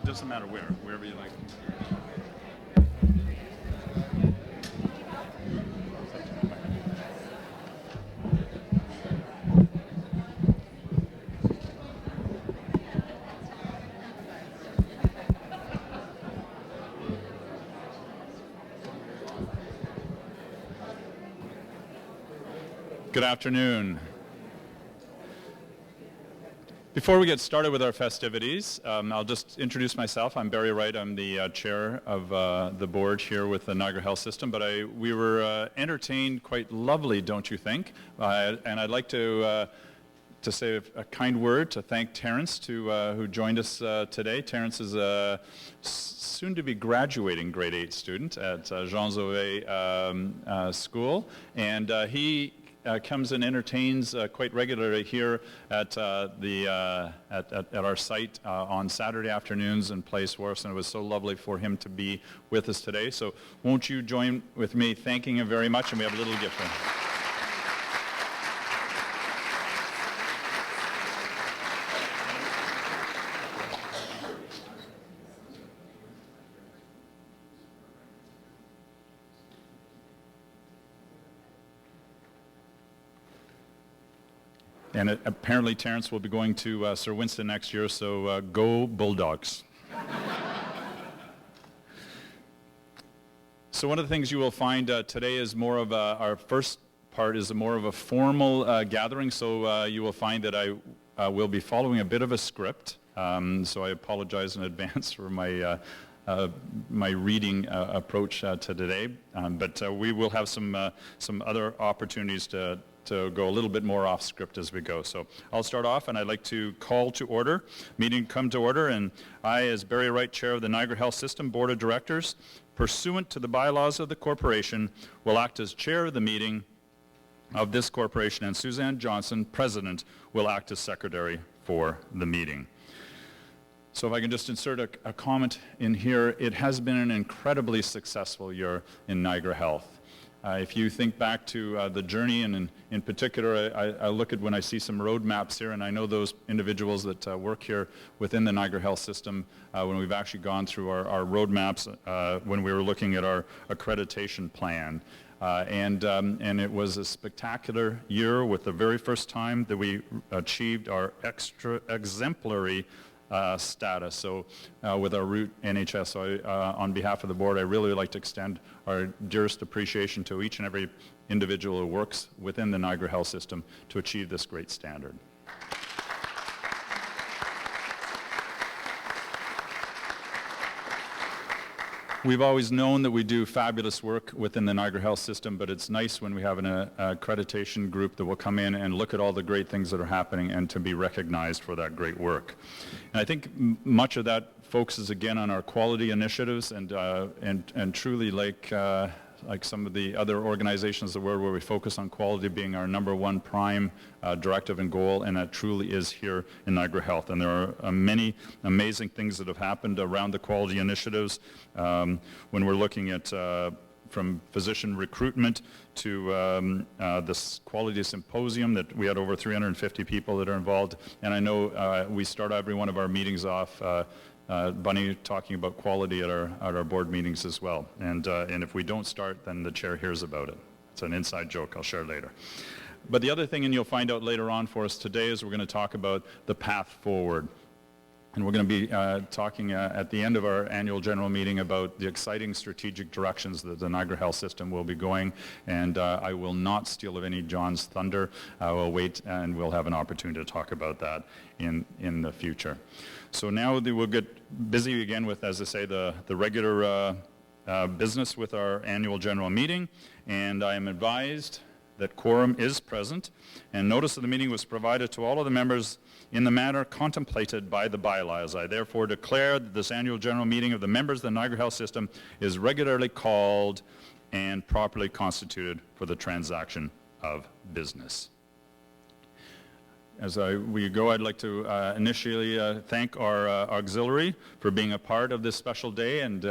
doesn't matter wherever you like. Good afternoon. Before we get started with our festivities, I'll just introduce myself. I'm Barry Wright. I'm the chair of the board here with the Niagara Health System, but we were entertained quite lovely, don't you think? And I'd like to say a kind word to thank Terrence who joined us today. Terrence is a soon-to-be graduating grade 8 student at Jean Zauvet School, and he comes and entertains quite regularly here at our site on Saturday afternoons and plays for us, and it was so lovely for him to be with us today. So won't you join with me thanking him very much, and we have a little gift for him. And apparently Terrence will be going to Sir Winston next year, so go Bulldogs. So one of the things you will find today is more of our first part is more of a formal gathering, so you will find that I will be following a bit of a script, so I apologize in advance for my reading approach to today, but we will have some other opportunities to go a little bit more off script as we go. So I'll start off, and I'd like to call to order, meeting come to order, and I, as Barry Wright, Chair of the Niagara Health System Board of Directors, pursuant to the bylaws of the corporation, will act as chair of the meeting of this corporation, and Suzanne Johnson, President, will act as secretary for the meeting. So if I can just insert a comment in here, it has been an incredibly successful year in Niagara Health. If you think back to the journey, and in particular, I look at when I see some road maps here, and I know those individuals that work here within the Niagara Health System, when we've actually gone through our road maps, when we were looking at our accreditation plan. And it was a spectacular year with the very first time that we achieved our extra exemplary status, so with our root NHS. So on behalf of the board, I really would like to extend our dearest appreciation to each and every individual who works within the Niagara Health System to achieve this great standard. We've always known that we do fabulous work within the Niagara Health System, but it's nice when we have an accreditation group that will come in and look at all the great things that are happening and to be recognized for that great work. And I think much of that focuses again on our quality initiatives, and truly like some of the other organizations in the world where we focus on quality being our number one prime directive and goal, and that truly is here in Niagara Health. And there are many amazing things that have happened around the quality initiatives when we're looking at from physician recruitment to this quality symposium that we had over 350 people that are involved. And I know we start every one of our meetings off Bunny talking about quality at our board meetings as well. And if we don't start, then the chair hears about it. It's an inside joke I'll share later. But the other thing, and you'll find out later on for us today, is we're going to talk about the path forward. And we're going to be talking at the end of our annual general meeting about the exciting strategic directions that the Niagara Health System will be going. And I will not steal of any John's thunder. I will wait, and we'll have an opportunity to talk about that in the future. So now we'll get busy again with, as I say, the regular business with our annual general meeting. And I am advised that quorum is present, and notice of the meeting was provided to all of the members in the manner contemplated by the bylaws. I therefore declare that this annual general meeting of the members of the Niagara Health System is regularly called and properly constituted for the transaction of business. As we go, I'd like to initially thank our auxiliary for being a part of this special day, and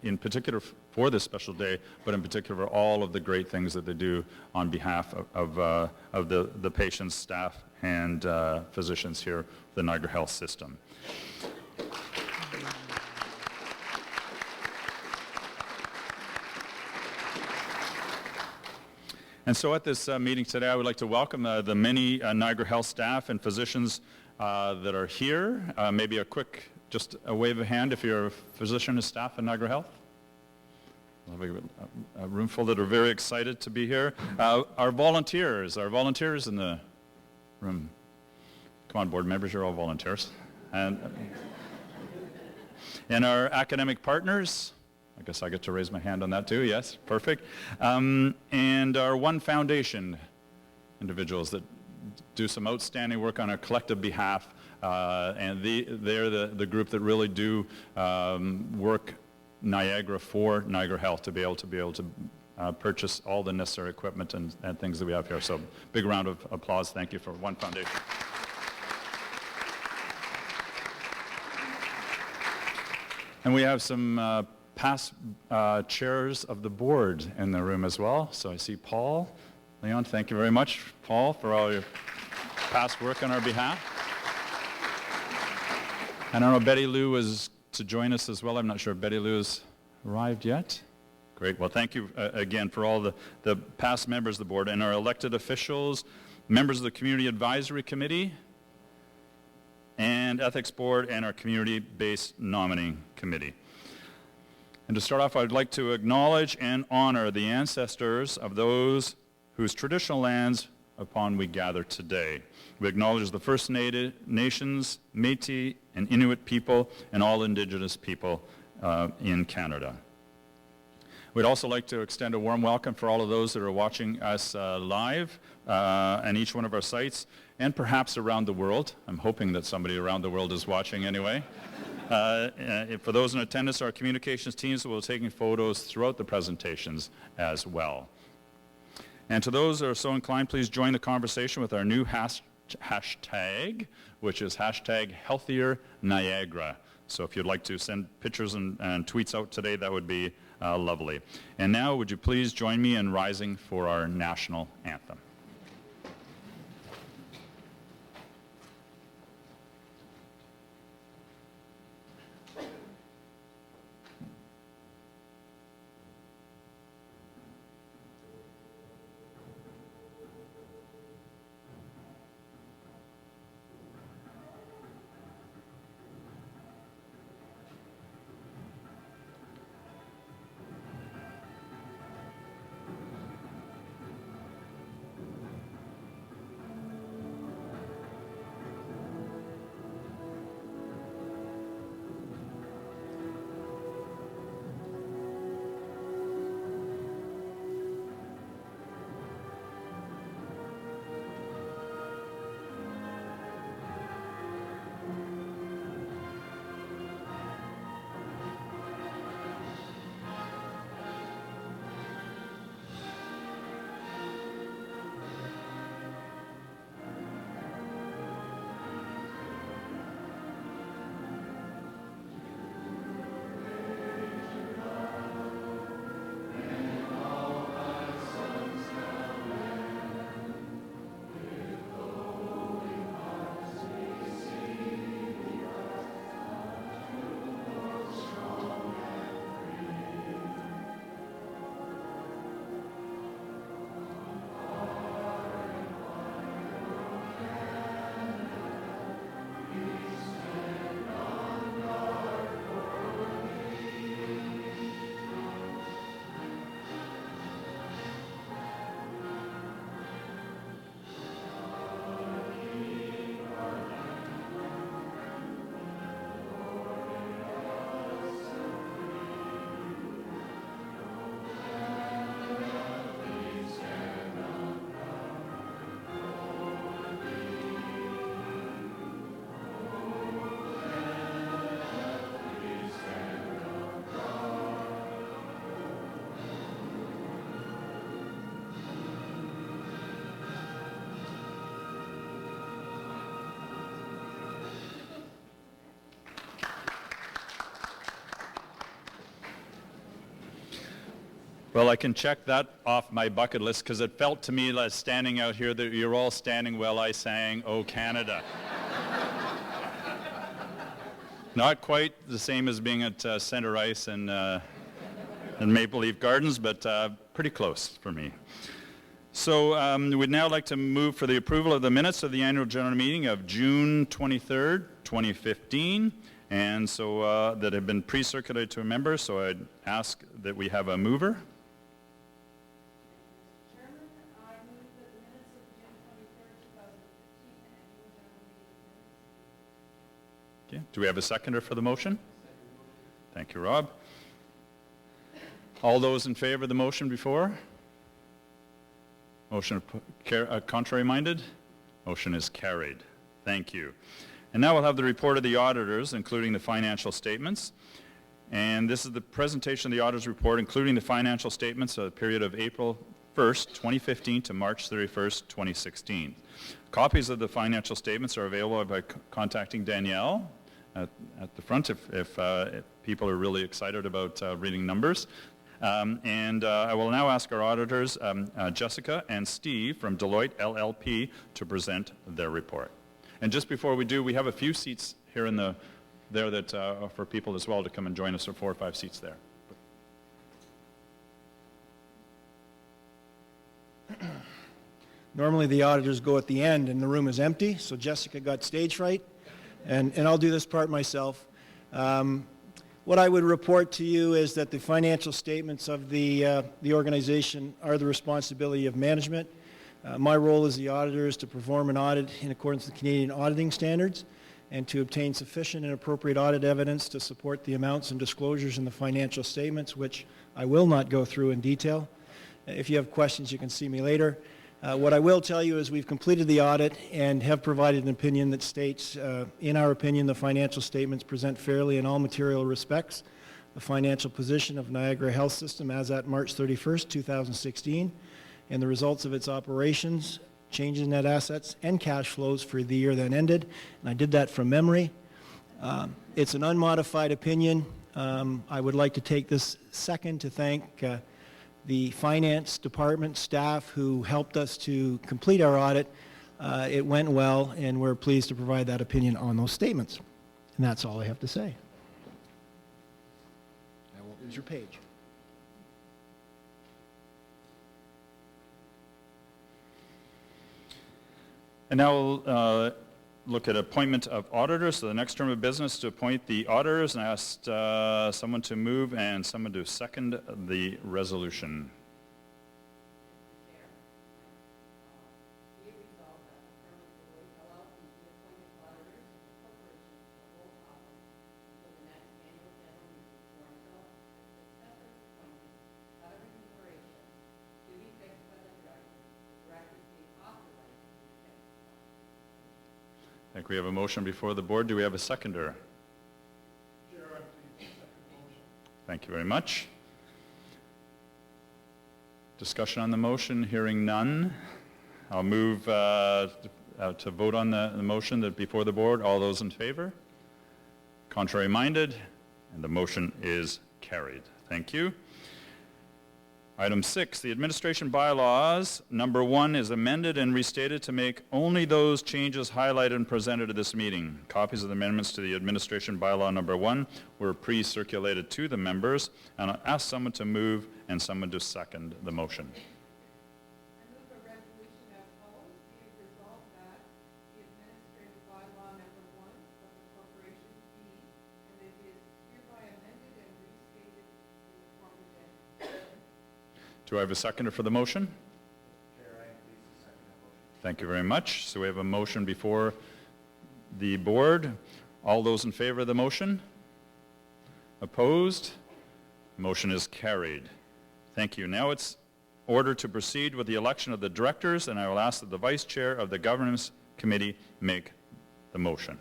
in particular for this special day, but in particular for all of the great things that they do on behalf of the patients, staff, and physicians here at the Niagara Health System. And so at this meeting today, I would like to welcome the many Niagara Health staff and physicians that are here. Maybe a quick, just a wave of hand if you're a physician or staff at Niagara Health. A room full that are very excited to be here. Our volunteers in the room. Come on, board members, you're all volunteers. And our academic partners. I guess I get to raise my hand on that too, yes, perfect. And our One Foundation individuals that do some outstanding work on our collective behalf, and they're the group that really do work Niagara for Niagara Health to be able to purchase all the necessary equipment and things that we have here. So big round of applause. Thank you for One Foundation. And we have some past chairs of the board in the room as well. So I see Paul. Leon, thank you very much, Paul, for all your past work on our behalf. And I know Betty Lou was to join us as well. I'm not sure if Betty Lou has arrived yet. Great. Well, thank you again for all the past members of the board and our elected officials, members of the Community Advisory Committee, and Ethics Board, and our Community-Based Nominating Committee. And to start off, I'd like to acknowledge and honor the ancestors of those whose traditional lands upon we gather today. We acknowledge the First Nations, Métis, and Inuit people, and all Indigenous people in Canada. We'd also like to extend a warm welcome for all of those that are watching us live on each one of our sites, and perhaps around the world. I'm hoping that somebody around the world is watching anyway. For those in attendance, our communications teams will be taking photos throughout the presentations as well. And to those that are so inclined, please join the conversation with our new hashtag, which is hashtag Healthier Niagara. So if you'd like to send pictures and tweets out today, that would be lovely. And now, would you please join me in rising for our national anthem? Well, I can check that off my bucket list because it felt to me like standing out here that you're all standing while I sang "Oh Canada." Not quite the same as being at Center Ice and Maple Leaf Gardens, but pretty close for me. So we'd now like to move for the approval of the minutes of the annual general meeting of June 23rd, 2015, and so that have been pre-circulated to a member. So I'd ask that we have a mover. Chairman, I move that the minutes of June 23rd, 2015 annual general meeting. Okay. Do we have a seconder for the motion? Thank you, Rob. All those in favor of the motion before? Motion contrary-minded? Motion is carried. Thank you. And now we'll have the report of the auditors, including the financial statements. And this is the presentation of the auditor's report, including the financial statements of the period of April 1st, 2015 to March 31st, 2016. Copies of the financial statements are available by contacting Danielle at the front if people are really excited about reading numbers. I will now ask our auditors, Jessica and Steve from Deloitte LLP, to present their report. And just before we do, we have a few seats here there that are for people as well to come and join us. There are 4 or 5 seats there. Normally the auditors go at the end and the room is empty, so Jessica got stage fright, and I'll do this part myself. What I would report to you is that the financial statements of the organization are the responsibility of management. My role as the auditor is to perform an audit in accordance with Canadian auditing standards and to obtain sufficient and appropriate audit evidence to support the amounts and disclosures in the financial statements, which I will not go through in detail. If you have questions, you can see me later. What I will tell you is we've completed the audit and have provided an opinion that states, in our opinion, the financial statements present fairly in all material respects the financial position of Niagara Health System as at March 31st, 2016, and the results of its operations, changes in net assets, and cash flows for the year that ended. And I did that from memory. It's an unmodified opinion. I would like to take this second to thank the finance department staff who helped us to complete our audit. It went well, and we're pleased to provide that opinion on those statements. And that's all I have to say. I won't lose your page. And now we'll look at appointment of auditors. So the next term of business to appoint the auditors, and I asked someone to move and someone to second the resolution. I think we have a motion before the board. Do we have a seconder? Thank you very much. Discussion on the motion. Hearing none. I'll move to vote on the motion that before the board. All those in favor? Contrary minded? And the motion is carried. Thank you. Item 6, the administration bylaws, number 1, is amended and restated to make only those changes highlighted and presented at this meeting. Copies of the amendments to the administration bylaw number 1 were pre-circulated to the members, and I'll ask someone to move and someone to second the motion. I move a resolution as follows. Be it resolved that the administrative bylaw number 1 of the corporation be, and it is hereby amended and restated in the form of Do I have a seconder for the motion? Chair, I am pleased to second that motion. Thank you very much. So we have a motion before the board. All those in favor of the motion? Opposed? Motion is carried. Thank you. Now it's order to proceed with the election of the directors, and I will ask that the vice chair of the governance committee make the motion.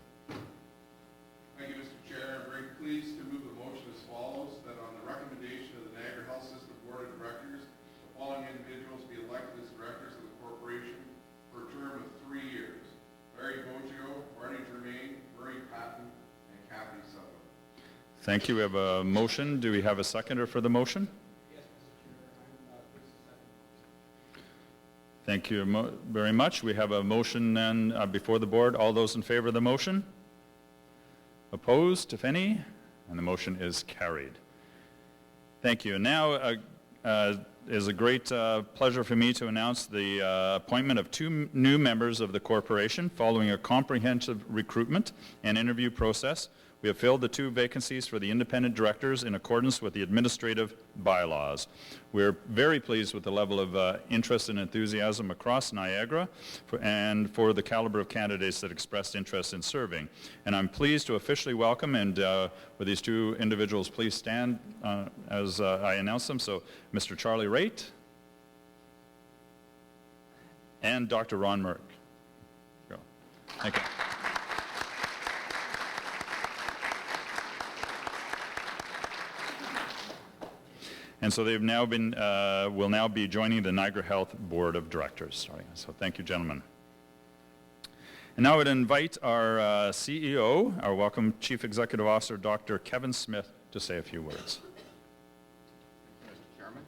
Thank you, Mr. Chair. I'm very pleased to move the motion as follows, that on the recommendation of the Niagara Health System Board of Directors, the following individuals be elected as directors of the corporation for a term of 3 years. Larry Boggio, Marty Germain, Murray Patton, and Kathy Sutherland. Thank you. We have a motion. Do we have a seconder for the motion? Yes, Mr. Chair, I'm pleased to second. Thank you very much. We have a motion then before the board. All those in favor of the motion? Opposed, if any? And the motion is carried. Thank you. And now is a great pleasure for me to announce the appointment of two new members of the corporation following a comprehensive recruitment and interview process. We have filled the two vacancies for the independent directors in accordance with the administrative bylaws. We're very pleased with the level of interest and enthusiasm across Niagara and for the caliber of candidates that expressed interest in serving. And I'm pleased to officially welcome, and would these two individuals please stand as I announce them. So Mr. Charlie Raitt and Dr. Ron Merck. Thank you. And so they've now been, will now be joining the Niagara Health Board of Directors. So thank you, gentlemen. And now I would invite our CEO, our welcome Chief Executive Officer, Dr. Kevin Smith, to say a few words. Mr. Chairman.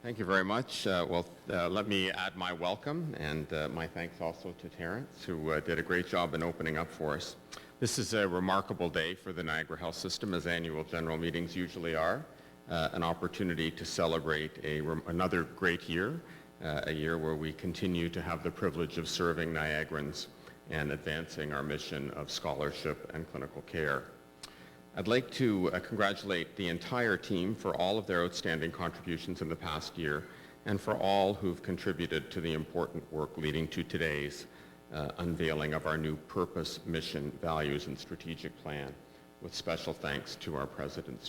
Thank you very much. Let me add my welcome and my thanks also to Terrence, who did a great job in opening up for us. This is a remarkable day for the Niagara Health System, as annual general meetings usually are. An opportunity to celebrate another great year, a year where we continue to have the privilege of serving Niagarans and advancing our mission of scholarship and clinical care. I'd like to congratulate the entire team for all of their outstanding contributions in the past year and for all who've contributed to the important work leading to today's unveiling of our new purpose, mission, values, and strategic plan, with special thanks to our president,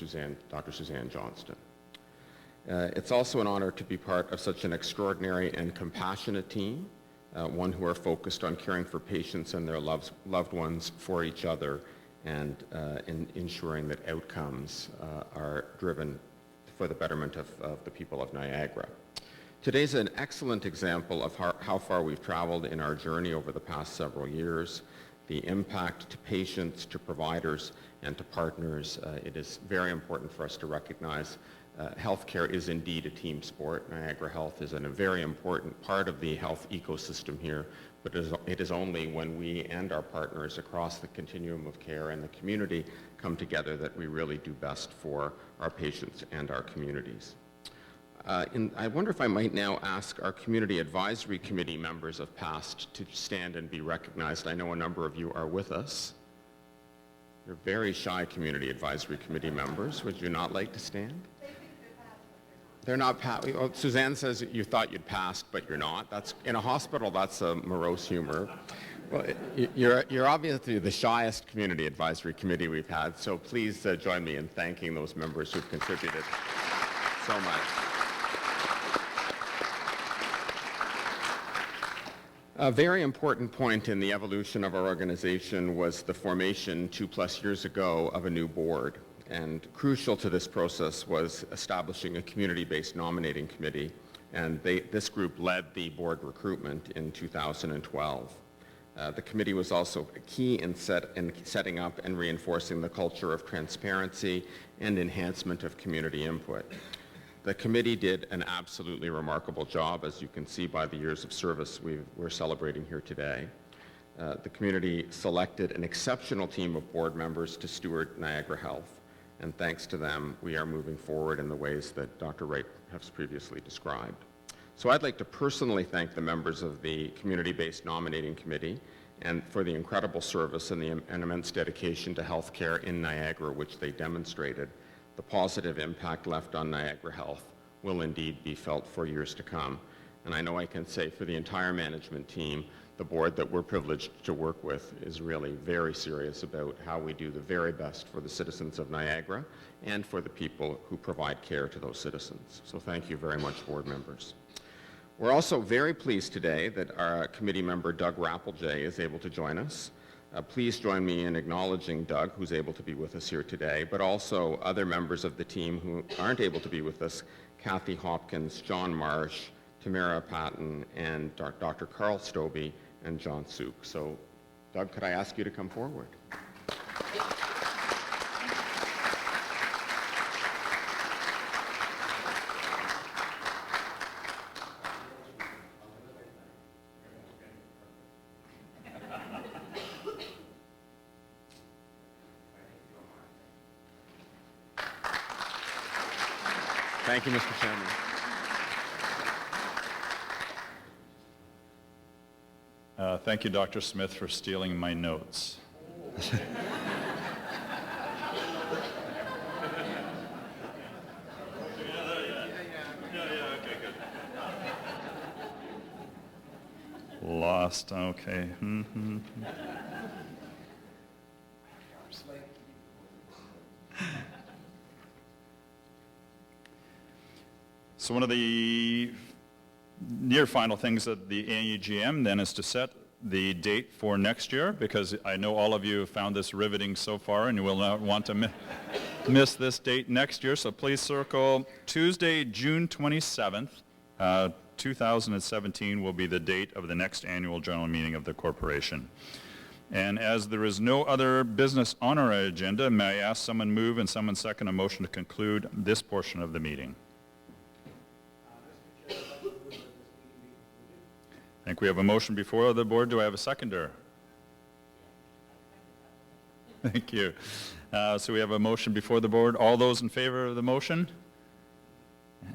Dr. Suzanne Johnston. It's also an honor to be part of such an extraordinary and compassionate team, one who are focused on caring for patients and their loved ones, for each other, and in ensuring that outcomes are driven for the betterment of the people of Niagara. Today's an excellent example of how far we've traveled in our journey over the past several years, the impact to patients, to providers, and to partners. It is very important for us to recognize healthcare is indeed a team sport. Niagara Health is a very important part of the health ecosystem here, but it is only when we and our partners across the continuum of care and the community come together that we really do best for our patients and our communities. I wonder if I might now ask our Community Advisory Committee members of past to stand and be recognized. I know a number of you are with us. You're very shy Community Advisory Committee members. Would you not like to stand? They're not passed. Well, Suzanne says you thought you'd passed, but you're not. That's, in a hospital, that's a morose humor. Well, you're obviously the shyest Community Advisory Committee we've had, so please join me in thanking those members who've contributed so much. A very important point in the evolution of our organization was the formation 2+ years ago of a new board. And crucial to this process was establishing a community-based nominating committee. And this group led the board recruitment in 2012. The committee was also key in setting up and reinforcing the culture of transparency and enhancement of community input. The committee did an absolutely remarkable job, as you can see by the years of service we're celebrating here today. The community selected an exceptional team of board members to steward Niagara Health, and thanks to them, we are moving forward in the ways that Dr. Wright has previously described. So I'd like to personally thank the members of the Community-Based Nominating Committee and for the incredible service and the immense dedication to healthcare in Niagara, which they demonstrated. The positive impact left on Niagara Health will indeed be felt for years to come. And I know I can say for the entire management team, the board that we're privileged to work with is really very serious about how we do the very best for the citizens of Niagara and for the people who provide care to those citizens. So thank you very much, board members. We're also very pleased today that our committee member, Doug Rappeljay, is able to join us. Please join me in acknowledging Doug, who's able to be with us here today, but also other members of the team who aren't able to be with us, Kathy Hopkins, John Marsh, Tamara Patton, and Dr. Carl Stobie, and John Suk. So, Doug, could I ask you to come forward? Thank you, Mr. Chairman. Thank you, Dr. Smith, for stealing my notes. Lost, okay. So one of the near final things at the AEGM then is to set the date for next year, because I know all of you have found this riveting so far and you will not want to miss this date next year. So please circle Tuesday, June 27th, 2017 will be the date of the next annual general meeting of the corporation. And as there is no other business on our agenda, may I ask someone move and someone second a motion to conclude this portion of the meeting? I think we have a motion before the board. Do I have a seconder? Thank you. So we have a motion before the board. All those in favor of the motion?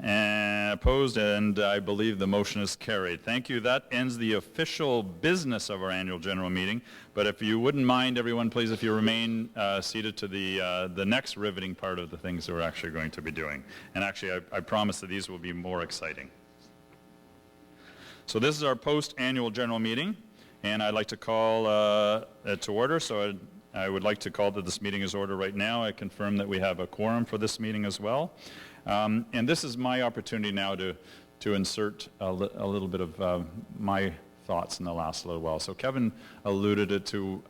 And opposed, and I believe the motion is carried. Thank you. That ends the official business of our annual general meeting. But if you wouldn't mind, everyone, please, if you remain seated to the next riveting part of the things that we're actually going to be doing. And actually, I promise that these will be more exciting. So this is our post-annual general meeting, and I'd like to call it to order. So I would like to call that this meeting is order right now. I confirm that we have a quorum for this meeting as well. And this is my opportunity now to insert a little bit of my thoughts in the last little while. So Kevin alluded it to,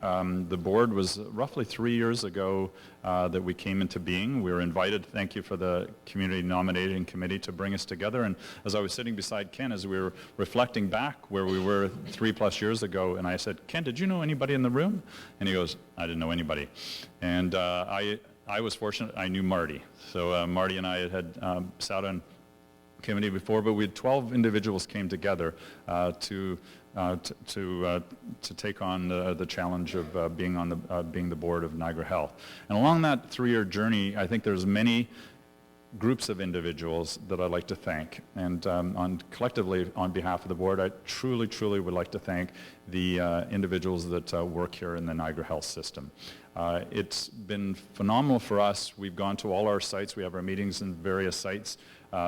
the board was roughly 3 years ago that we came into being. We were invited, thank you for the community nominating committee, to bring us together. And as I was sitting beside Ken, as we were reflecting back where we were 3+ years ago, and I said, Ken, did you know anybody in the room? And he goes, I didn't know anybody. And I was fortunate, I knew Marty. So Marty and I had sat on committee before, but we had 12 individuals came together to take on the challenge of being the board of Niagara Health. And along that 3-year journey, I think there's many groups of individuals that I'd like to thank. And collectively, on behalf of the board, I truly, truly would like to thank the individuals that work here in the Niagara Health system. It's been phenomenal for us. We've gone to all our sites. We have our meetings in various sites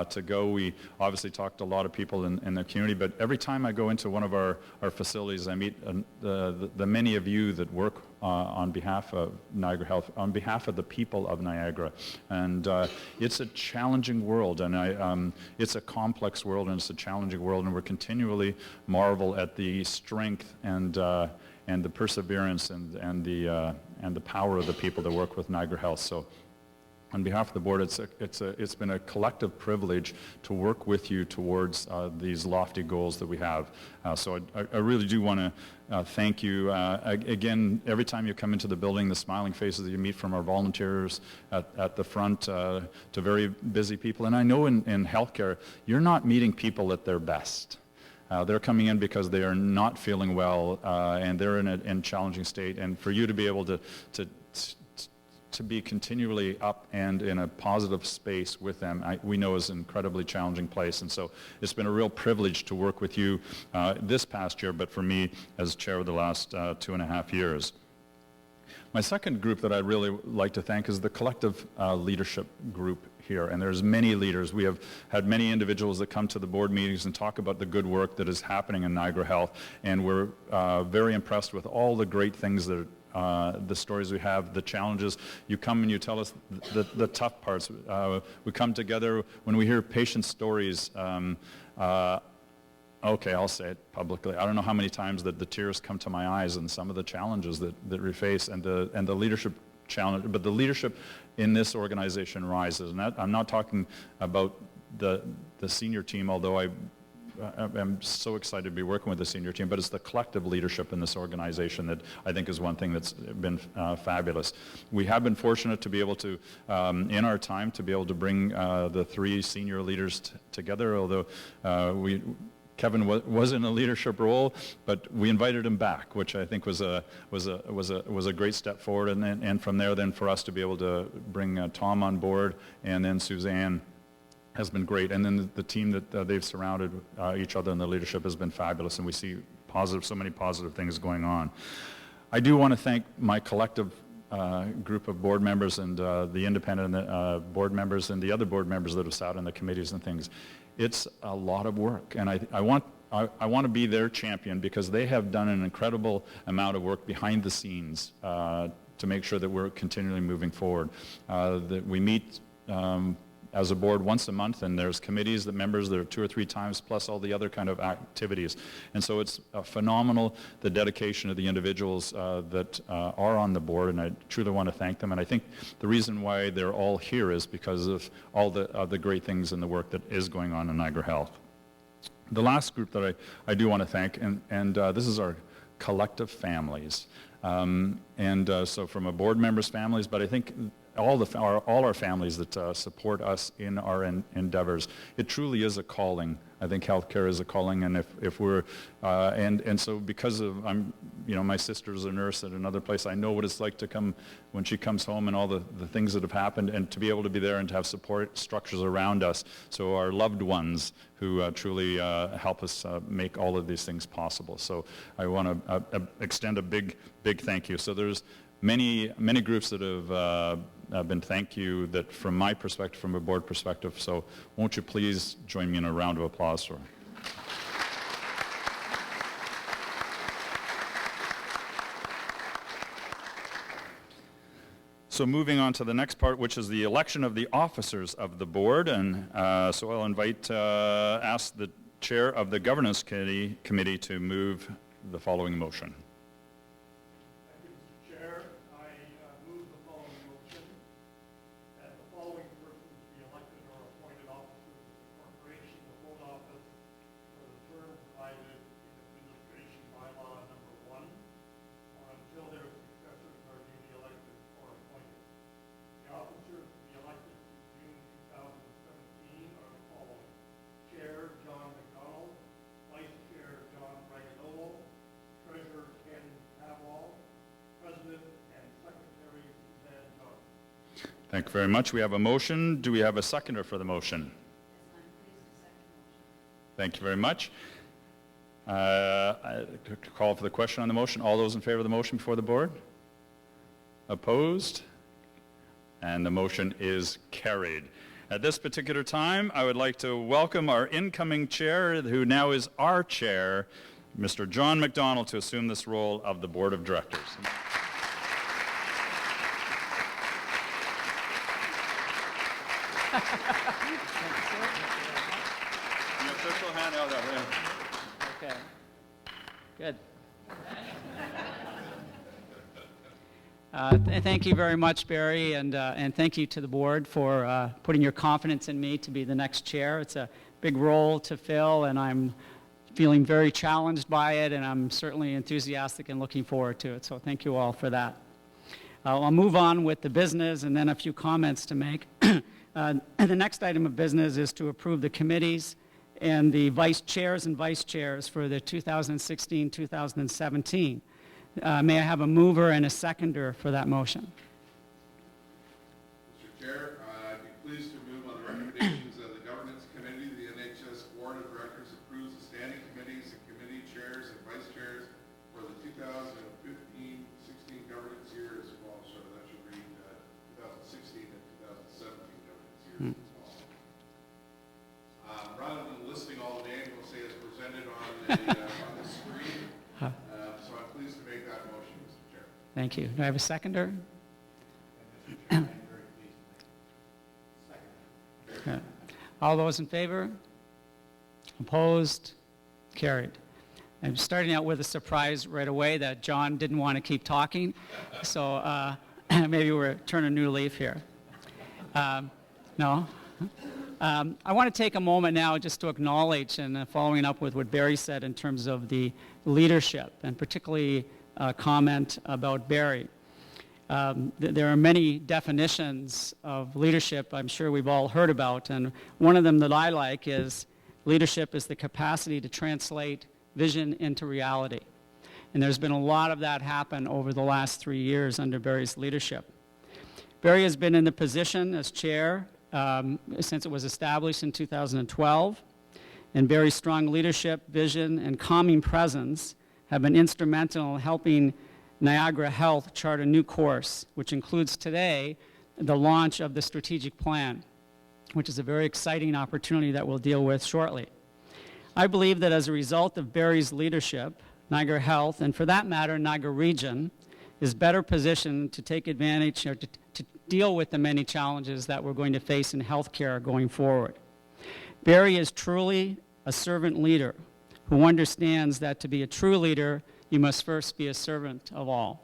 to go. We obviously talked to a lot of people in the community, but every time I go into one of our facilities, I meet the many of you that work on behalf of Niagara Health, on behalf of the people of Niagara. And it's a challenging world, and it's a complex world, and it's a challenging world, and we're continually marvel at the strength and the perseverance and the power of the people that work with Niagara Health. So on behalf of the board, it's been a collective privilege to work with you towards these lofty goals that we have. So I really do want to thank you. Again, every time you come into the building, the smiling faces that you meet from our volunteers at the front to very busy people. And I know in healthcare, you're not meeting people at their best. They're coming in because they are not feeling well, and they're in a challenging state. And for you to be able to be continually up and in a positive space with them, we know is an incredibly challenging place. And so it's been a real privilege to work with you this past year, but for me as chair of the last 2.5 years. My second group that I'd really like to thank is the collective leadership group here, and there's many leaders. We have had many individuals that come to the board meetings and talk about the good work that is happening in Niagara Health, and we're very impressed with all the great things that the stories we have, the challenges. You come and you tell us the tough parts. We come together when we hear patient stories. Okay, I'll say it publicly. I don't know how many times that the tears come to my eyes and some of the challenges that we face, and the leadership challenge, but the leadership in this organization rises. And I'm not talking about the senior team, although I'm so excited to be working with the senior team, but it's the collective leadership in this organization that I think is one thing that's been fabulous. We have been fortunate to be able to, in our time, to be able to bring the 3 senior leaders together, although Kevin was in a leadership role, but we invited him back, which I think was a great step forward. And from there, then for us to be able to bring Tom on board, and then Suzanne has been great. And then the team that they've surrounded each other in the leadership has been fabulous, and we see so many positive things going on. I do want to thank my collective group of board members and the independent board members and the other board members that have sat in the committees and things. It's a lot of work, and I want to be their champion because they have done an incredible amount of work behind the scenes to make sure that we're continually moving forward. That we meet as a board once a month, and there's committees that members that are 2 or 3 times, plus all the other kind of activities. And so it's phenomenal, the dedication of the individuals that are on the board, and I truly want to thank them. And I think the reason why they're all here is because of all the great things and the work that is going on in Niagara Health. The last group that I do want to thank, and this is our collective families. So from a board members' families, but I think all our families that support us in our endeavors. It truly is a calling. I think healthcare is a calling, and if we're and so because of my sister's a nurse at another place, I know what it's like to come when she comes home and all the things that have happened, and to be able to be there and to have support structures around us. So our loved ones who truly help us make all of these things possible. So I want to extend a big thank you. So there's many groups that have been thank you that from my perspective, from a board perspective. So won't you please join me in a round of applause for So moving on to the next part, which is the election of the officers of the board. And so I'll ask the chair of the governance committee to move the following motion. Thank you, Mr. Chair. I move the following motion, that the following persons be elected or appointed officers of the corporation to hold office for the term provided in Administration Bylaw Number 1, or until their successors are duly elected or appointed. The officers to be elected to June 2017 are the following: Chair, John McDonald; Vice Chair, John Raganolo; Treasurer, Ken Pavlov; President and Secretary, Suzanne Johnson. Thank you very much. We have a motion. Do we have a seconder for the motion? Thank you very much. I call for the question on the motion. All those in favor of the motion before the board? Opposed? And the motion is carried. At this particular time, I would like to welcome our incoming chair, who now is our chair, Mr. John McDonald, to assume this role of the Board of Directors. The official handout of him. Okay. Good. Thank you very much, Barry, and thank you to the board for putting your confidence in me to be the next chair. It's a big role to fill, and I'm feeling very challenged by it, and I'm certainly enthusiastic and looking forward to it. So thank you all for that. I'll move on with the business and then a few comments to make. The next item of business is to approve the committees and the vice chairs and vice chairs for the 2016-2017. May I have a mover and a seconder for that motion? Mr. Chair, I'd be pleased to move on the recommendations of the Governance Committee. The NHS Board of Directors approves the standing committees and committee chairs and vice chairs for the 2015-16 governance year as well. So that should read 2016 and 2017 governance years as well. Rather than listing all the names, we'll say as presented on the screen. So I'm pleased to make that motion, Mr. Chair. Thank you. Do I have a seconder? Okay. All those in favor? Opposed? Carried. I'm starting out with a surprise right away that John didn't want to keep talking, so maybe we're turning a new leaf here. No? I want to take a moment now just to acknowledge, and following up with what Barry said in terms of the leadership, and particularly a comment about Barry. There are many definitions of leadership I'm sure we've all heard about, and one of them that I like is leadership is the capacity to translate vision into reality. And there's been a lot of that happen over the last 3 years under Barry's leadership. Barry has been in the position as chair since it was established in 2012. And Barry's strong leadership, vision, and calming presence have been instrumental in helping Niagara Health chart a new course, which includes today the launch of the strategic plan, which is a very exciting opportunity that we'll deal with shortly. I believe that as a result of Barry's leadership, Niagara Health, and for that matter, Niagara Region, is better positioned to take advantage or to deal with the many challenges that we're going to face in healthcare going forward. Barry is truly a servant leader who understands that to be a true leader, you must first be a servant of all.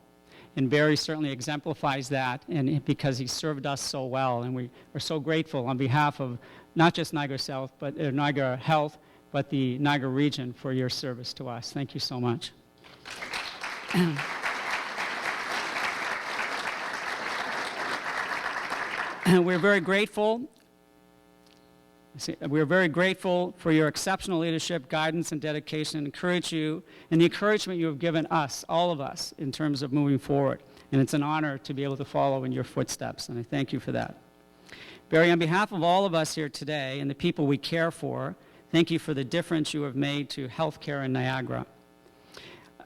And Barry certainly exemplifies that, and because he served us so well, and we are so grateful on behalf of not just Niagara South, but Niagara Health, but the Niagara region for your service to us. Thank you so much. We're very grateful. We're very grateful for your exceptional leadership, guidance, and dedication, and encourage you, and the encouragement you have given us, all of us, in terms of moving forward. And it's an honor to be able to follow in your footsteps, and I thank you for that. Barry, on behalf of all of us here today and the people we care for, thank you for the difference you have made to healthcare in Niagara.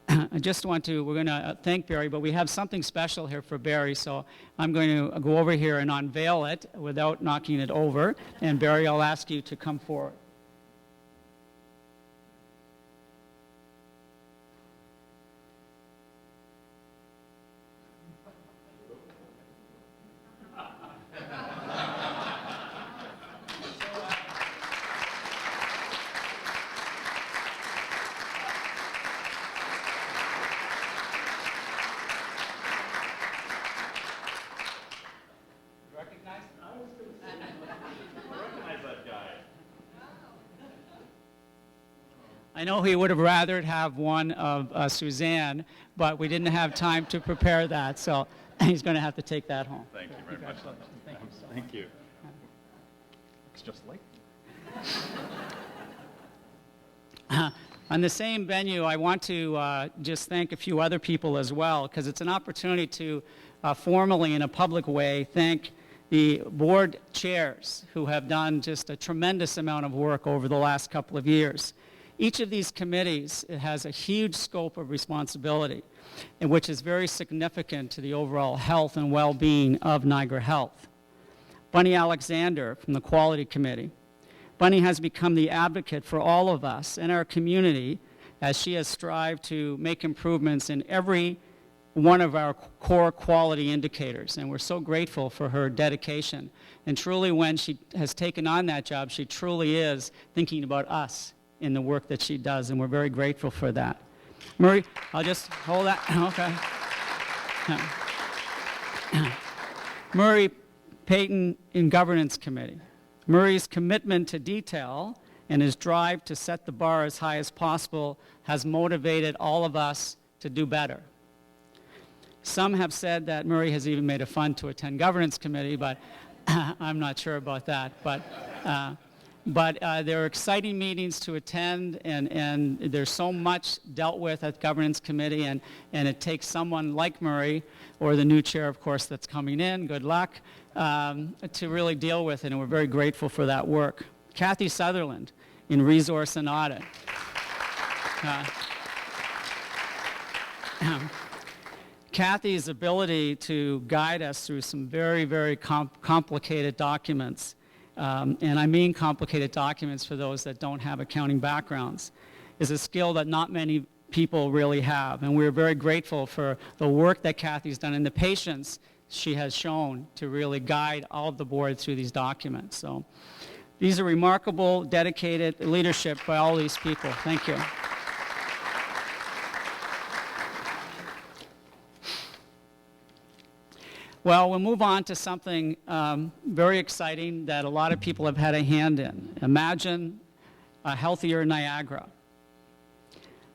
I just want to, we're going to thank Barry, but we have something special here for Barry, so I'm going to go over here and unveil it without knocking it over. And Barry, I'll ask you to come forward. I know he would have rather have one of Suzanne, but we didn't have time to prepare that, so he's going to have to take that home. Thank you very much. Thank you so much. Thank you. Looks just like On the same venue, I want to just thank a few other people as well, because it's an opportunity to formally, in a public way, thank the board chairs who have done just a tremendous amount of work over the last couple of years. Each of these committees has a huge scope of responsibility, and which is very significant to the overall health and well-being of Niagara Health. Bunny Alexander from the Quality Committee. Bunny has become the advocate for all of us in our community as she has strived to make improvements in every one of our core quality indicators, and we're so grateful for her dedication. And truly, when she has taken on that job, she truly is thinking about us in the work that she does, and we're very grateful for that. Murray, I'll just hold that, okay. Murray Payton in Governance Committee. Murray's commitment to detail and his drive to set the bar as high as possible has motivated all of us to do better. Some have said that Murray has even made it fun to attend Governance Committee, but I'm not sure about that. But there are exciting meetings to attend, and there's so much dealt with at Governance Committee, and it takes someone like Murray, or the new chair, of course, that's coming in, good luck, to really deal with it, and we're very grateful for that work. Kathy Sutherland in Resource and Audit. Kathy's ability to guide us through some very, very complicated documents, and I mean complicated documents for those that don't have accounting backgrounds, is a skill that not many people really have. And we're very grateful for the work that Kathy's done and the patience she has shown to really guide all of the board through these documents. So these are remarkable, dedicated leadership by all these people. Thank you. Well, we'll move on to something very exciting that a lot of people have had a hand in. Imagine a healthier Niagara.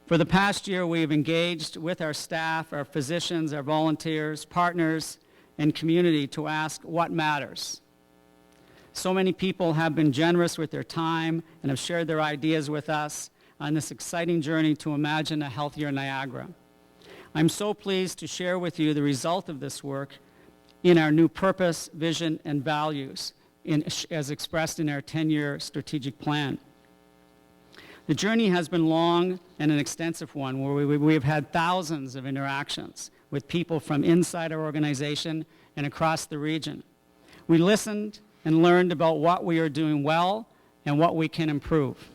For the past year, we've engaged with our staff, our physicians, our volunteers, partners, and community to ask what matters. So many people have been generous with their time and have shared their ideas with us on this exciting journey to imagine a healthier Niagara. I'm so pleased to share with you the result of this work in our new purpose, vision, and values as expressed in our 10-year strategic plan. The journey has been long and an extensive one, where we have had thousands of interactions with people from inside our organization and across the region. We listened and learned about what we are doing well and what we can improve.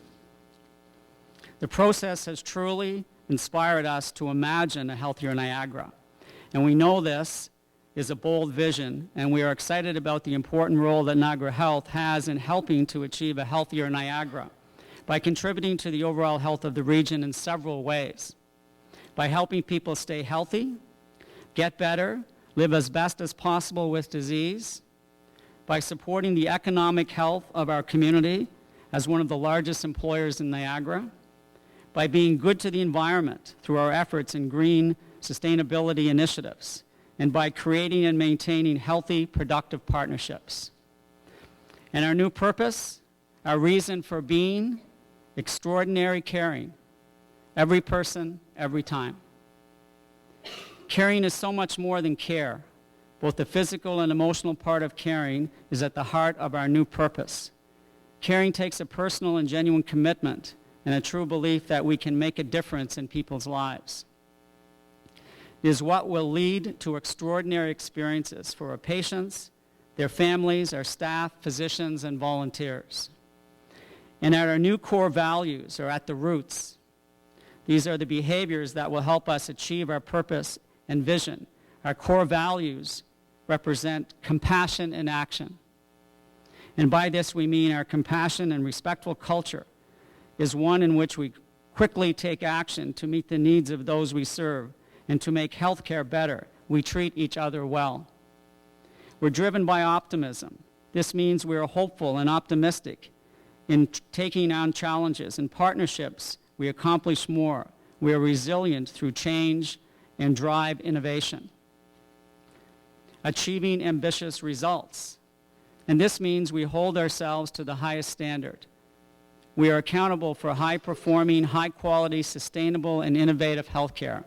The process has truly inspired us to imagine a healthier Niagara. And we know this is a bold vision, and we are excited about the important role that Niagara Health has in helping to achieve a healthier Niagara by contributing to the overall health of the region in several ways. By helping people stay healthy, get better, live as best as possible with disease, by supporting the economic health of our community as one of the largest employers in Niagara, by being good to the environment through our efforts in green sustainability initiatives, and by creating and maintaining healthy, productive partnerships. And our new purpose, our reason for being, extraordinary caring. Every person, every time. Caring is so much more than care. Both the physical and emotional part of caring is at the heart of our new purpose. Caring takes a personal and genuine commitment and a true belief that we can make a difference in people's lives. It is what will lead to extraordinary experiences for our patients, their families, our staff, physicians, and volunteers. And our new core values are at the roots. These are the behaviors that will help us achieve our purpose and vision. Our core values represent compassion in action. And by this we mean our compassion and respectful culture is one in which we quickly take action to meet the needs of those we serve and to make healthcare better. We treat each other well. We're driven by optimism. This means we are hopeful and optimistic in taking on challenges. In partnerships, we accomplish more. We are resilient through change and drive innovation. Achieving ambitious results. And this means we hold ourselves to the highest standard. We are accountable for high-performing, high-quality, sustainable, and innovative healthcare.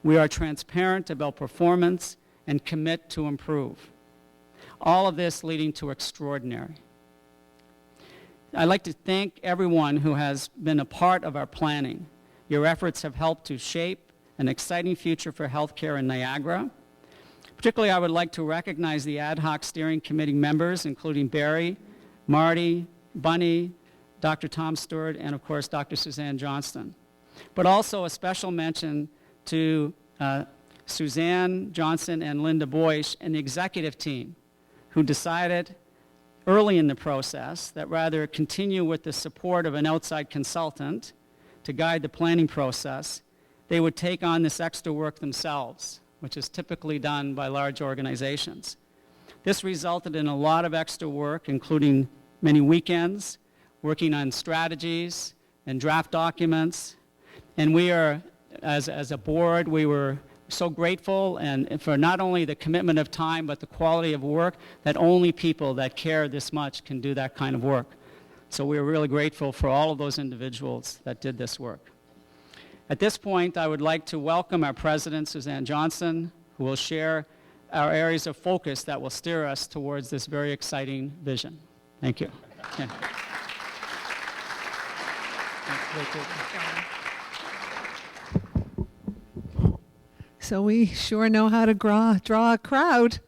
We are transparent about performance and commit to improve. All of this leading to extraordinary. I'd like to thank everyone who has been a part of our planning. Your efforts have helped to shape an exciting future for healthcare in Niagara. Particularly, I would like to recognize the ad hoc steering committee members, including Barry, Marty, Bunny, Dr. Tom Stewart, and of course, Dr. Suzanne Johnston. But also a special mention to Suzanne Johnson and Linda Boyce and the executive team who decided early in the process that rather continue with the support of an outside consultant to guide the planning process, they would take on this extra work themselves, which is typically done by large organizations. This resulted in a lot of extra work, including many weekends, working on strategies and draft documents. And we are, as a board, we were so grateful and for not only the commitment of time, but the quality of work, that only people that care this much can do that kind of work. So we are really grateful for all of those individuals that did this work. At this point, I would like to welcome our president, Suzanne Johnson, who will share our areas of focus that will steer us towards this very exciting vision. Thank you. Yeah. So we sure know how to draw a crowd.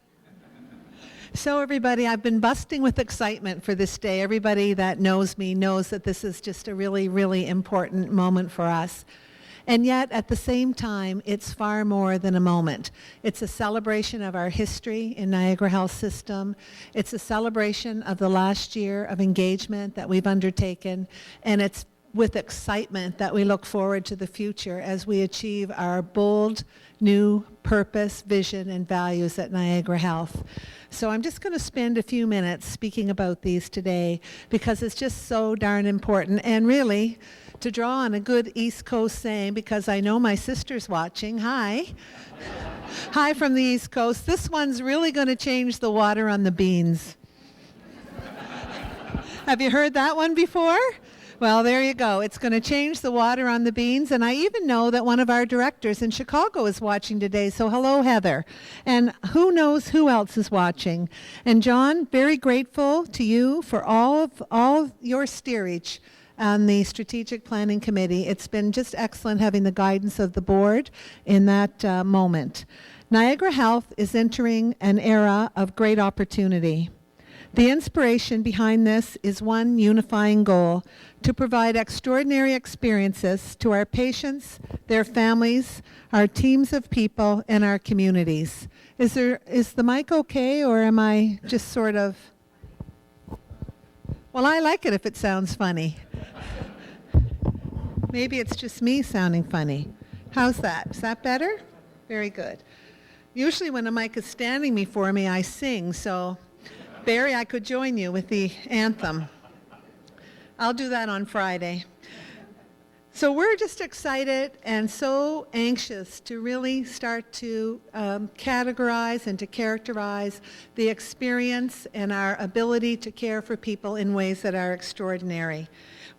So everybody, I've been busting with excitement for this day. Everybody that knows me knows that this is just a really, really important moment for us. And yet, at the same time, it's far more than a moment. It's a celebration of our history in Niagara Health System. It's a celebration of the last year of engagement that we've undertaken. And it's with excitement that we look forward to the future as we achieve our bold new purpose, vision, and values at Niagara Health. So I'm just going to spend a few minutes speaking about these today because it's just so darn important. And really, to draw on a good East Coast saying, because I know my sister's watching, hi. Hi from the East Coast. This one's really going to change the water on the beans. Have you heard that one before? Well, there you go. It's going to change the water on the beans. And I even know that one of our directors in Chicago is watching today. So hello, Heather. And who knows who else is watching. And John, very grateful to you for all of your steerage on the Strategic Planning Committee. It's been just excellent having the guidance of the board in that moment. Niagara Health is entering an era of great opportunity. The inspiration behind this is one unifying goal: to provide extraordinary experiences to our patients, their families, our teams of people, and our communities. Is the mic okay, or am I just sort of... Well, I like it if it sounds funny. Maybe it's just me sounding funny. How's that? Is that better? Very good. Usually when a mic is standing before me, I sing, so... Barry, I could join you with the anthem. I'll do that on Friday. So we're just excited and so anxious to really start to categorize and to characterize the experience and our ability to care for people in ways that are extraordinary.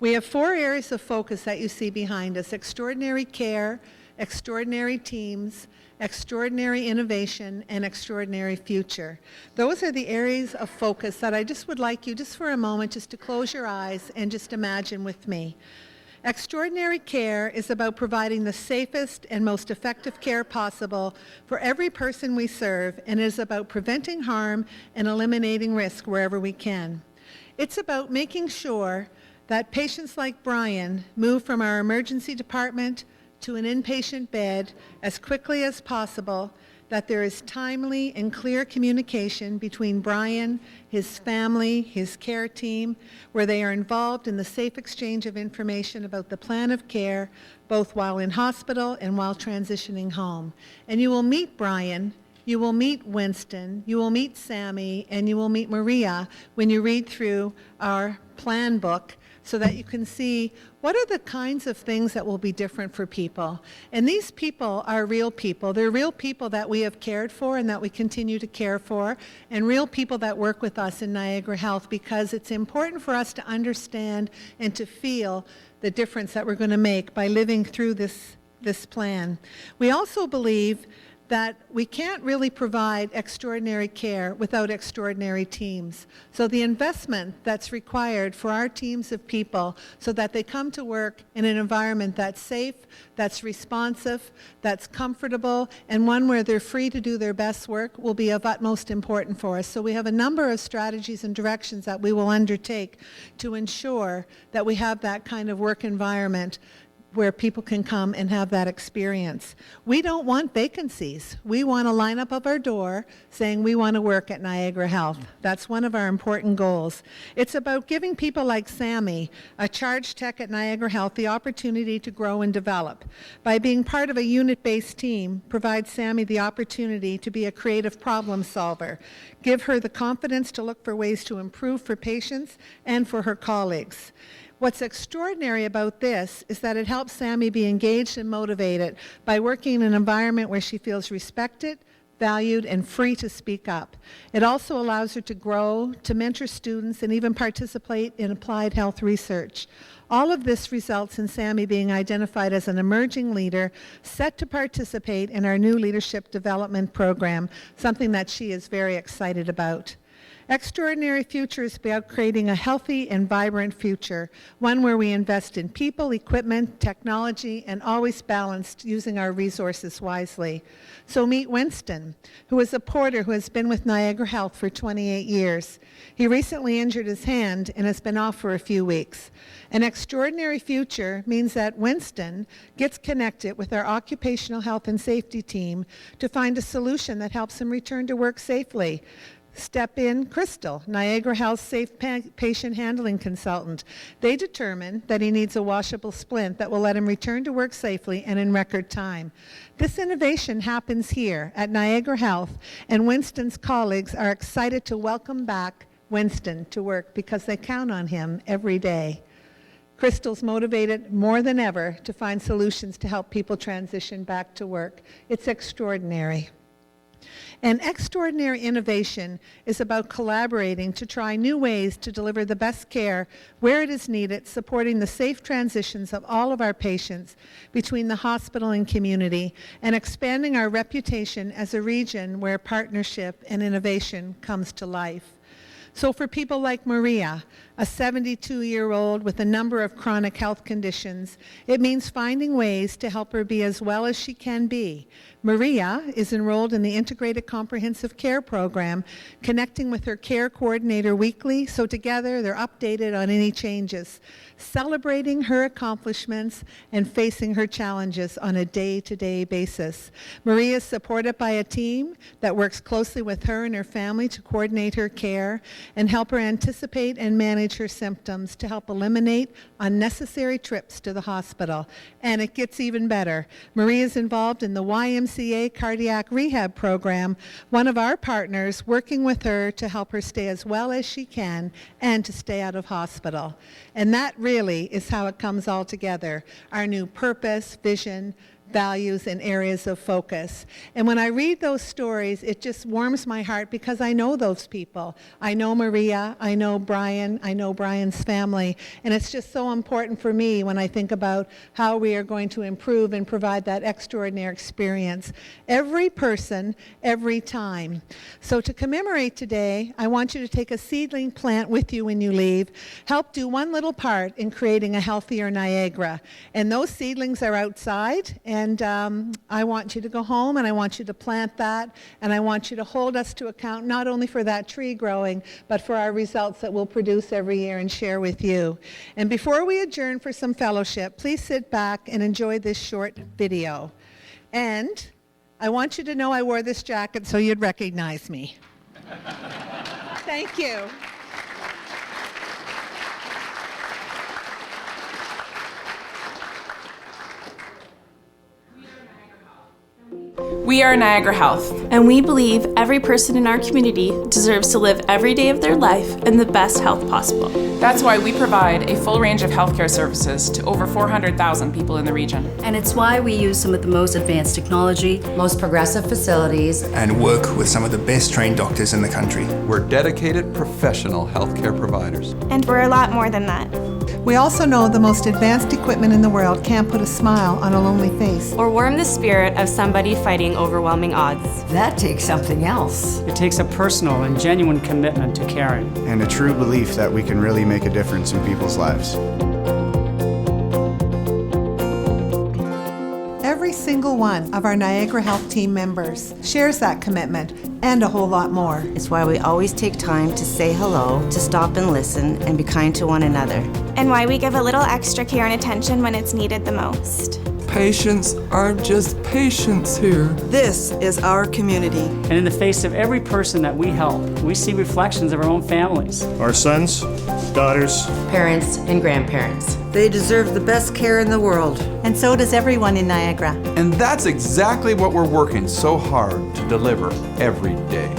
We have 4 areas of focus that you see behind us: extraordinary care, extraordinary teams, extraordinary innovation, and extraordinary future. Those are the areas of focus that I just would like you, just for a moment, just to close your eyes and just imagine with me. Extraordinary care is about providing the safest and most effective care possible for every person we serve, and is about preventing harm and eliminating risk wherever we can. It's about making sure that patients like Brian move from our emergency department to an inpatient bed as quickly as possible, that there is timely and clear communication between Brian, his family, his care team, where they are involved in the safe exchange of information about the plan of care, both while in hospital and while transitioning home. And you will meet Brian, you will meet Winston, you will meet Sammy, and you will meet Maria when you read through our plan book, so that you can see what are the kinds of things that will be different for people. And these people are real people. They're real people that we have cared for and that we continue to care for, and real people that work with us in Niagara Health, because it's important for us to understand and to feel the difference that we're going to make by living through this plan. We also believe that we can't really provide extraordinary care without extraordinary teams. So the investment that's required for our teams of people so that they come to work in an environment that's safe, that's responsive, that's comfortable, and one where they're free to do their best work will be of utmost importance for us. So we have a number of strategies and directions that we will undertake to ensure that we have that kind of work environment where people can come and have that experience. We don't want vacancies. We want a lineup of our door saying we want to work at Niagara Health. That's one of our important goals. It's about giving people like Sammy, a charge tech at Niagara Health, the opportunity to grow and develop. By being part of a unit-based team, provide Sammy the opportunity to be a creative problem solver. Give her the confidence to look for ways to improve for patients and for her colleagues. What's extraordinary about this is that it helps Sammy be engaged and motivated by working in an environment where she feels respected, valued, and free to speak up. It also allows her to grow, to mentor students, and even participate in applied health research. All of this results in Sammy being identified as an emerging leader set to participate in our new leadership development program, something that she is very excited about. Extraordinary Future is about creating a healthy and vibrant future, one where we invest in people, equipment, technology, and always balanced using our resources wisely. So meet Winston, who is a porter who has been with Niagara Health for 28 years. He recently injured his hand and has been off for a few weeks. An extraordinary future means that Winston gets connected with our occupational health and safety team to find a solution that helps him return to work safely. Step in Crystal, Niagara Health's safe patient handling consultant. They determine that he needs a washable splint that will let him return to work safely and in record time. This innovation happens here at Niagara Health, and Winston's colleagues are excited to welcome back Winston to work because they count on him every day. Crystal's motivated more than ever to find solutions to help people transition back to work. It's extraordinary. And extraordinary innovation is about collaborating to try new ways to deliver the best care where it is needed, supporting the safe transitions of all of our patients between the hospital and community, and expanding our reputation as a region where partnership and innovation comes to life. So for people like Maria, a 72-year-old with a number of chronic health conditions, it means finding ways to help her be as well as she can be. Maria is enrolled in the Integrated Comprehensive Care Program, connecting with her care coordinator weekly, so together they're updated on any changes, celebrating her accomplishments and facing her challenges on a day-to-day basis. Maria is supported by a team that works closely with her and her family to coordinate her care and help her anticipate and manage her symptoms to help eliminate unnecessary trips to the hospital. And it gets even better. Maria is involved in the YMCA Cardiac Rehab Program, one of our partners working with her to help her stay as well as she can and to stay out of hospital. And that really is how it comes all together, our new purpose, vision, values, and areas of focus. And when I read those stories, it just warms my heart because I know those people. I know Maria, I know Brian, I know Brian's family, and it's just so important for me when I think about how we are going to improve and provide that extraordinary experience. Every person, every time. So to commemorate today, I want you to take a seedling plant with you when you leave. Help do one little part in creating a healthier Niagara. And those seedlings are outside, and I want you to go home and I want you to plant that, and I want you to hold us to account not only for that tree growing, but for our results that we'll produce every year and share with you. And before we adjourn for some fellowship, please sit back and enjoy this short video. And I want you to know I wore this jacket so you'd recognize me. Thank you. We are Niagara Health, And we believe every person in our community deserves to live every day of their life in the best health possible. That's why we provide a full range of healthcare services to over 400,000 people in the region. And it's why we use some of the most advanced technology, most progressive facilities, and work with some of the best trained doctors in the country. We're dedicated professional healthcare providers. And we're a lot more than that. We also know the most advanced equipment in the world can't put a smile on a lonely face. Or warm the spirit of somebody fighting overwhelming odds. That takes something else. It takes a personal and genuine commitment to caring. And a true belief that we can really make a difference in people's lives. Every single one of our Niagara Health team members shares that commitment and a whole lot more. It's why we always take time to say hello, to stop and listen, and be kind to one another. And why we give a little extra care and attention when it's needed the most. Patients aren't just patients here. This is our community. And in the face of every person that we help, we see reflections of our own families. Our sons, daughters, parents, and grandparents. They deserve the best care in the world. And so does everyone in Niagara. And that's exactly what we're working so hard to deliver every day.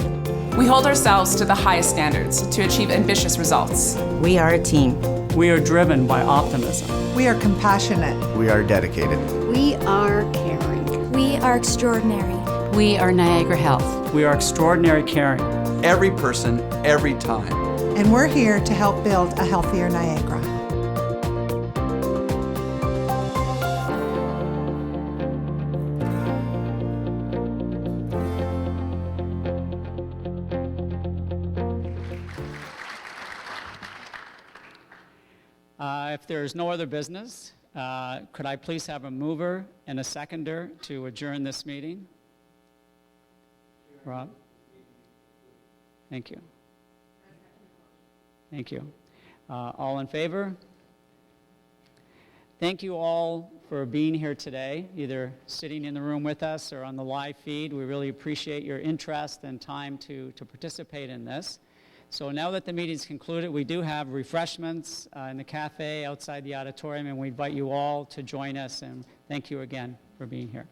We hold ourselves to the highest standards to achieve ambitious results. We are a team. We are driven by optimism. We are compassionate. We are dedicated. We are caring. We are extraordinary. We are Niagara Health. We are extraordinary caring. Every person, every time. And we're here to help build a healthier Niagara. If there is no other business, could I please have a mover and a seconder to adjourn this meeting? Rob? Thank you. Thank you. All in favor? Thank you all for being here today, either sitting in the room with us or on the live feed. We really appreciate your interest and time to participate in this. So now that the meeting's concluded, we do have refreshments in the cafe outside the auditorium, and we invite you all to join us, and thank you again for being here.